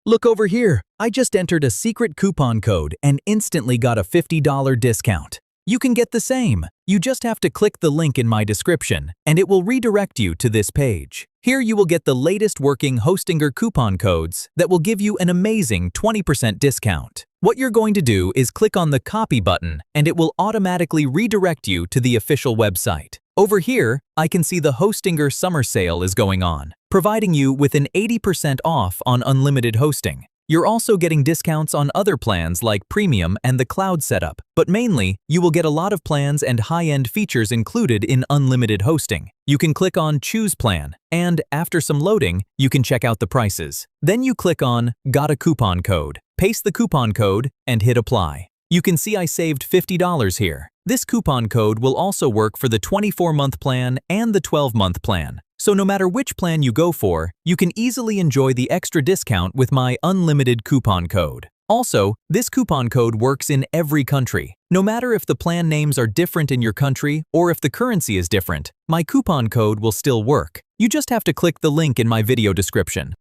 Look over here. I just entered a secret coupon code and instantly got a $50 discount. You can get the same. You just have to click the link in my description, and it will redirect you to this page. Here you will get the latest working Hostinger coupon codes that will give you an amazing 20% discount. What you're going to do is click on the copy button, and it will automatically redirect you to the official website. Over here, I can see the Hostinger summer sale is going on, providing you with an 80% off on unlimited hosting. You're also getting discounts on other plans like Premium and the Cloud setup, but mainly, you will get a lot of plans and high-end features included in unlimited hosting. You can click on Choose Plan, and after some loading, you can check out the prices. Then you click on Got a Coupon Code, paste the coupon code, and hit Apply. You can see I saved $50 here. This coupon code will also work for the 24-month plan and the 12-month plan. So no matter which plan you go for, you can easily enjoy the extra discount with my unlimited coupon code. Also, this coupon code works in every country. No matter if the plan names are different in your country or if the currency is different, my coupon code will still work. You just have to click the link in my video description.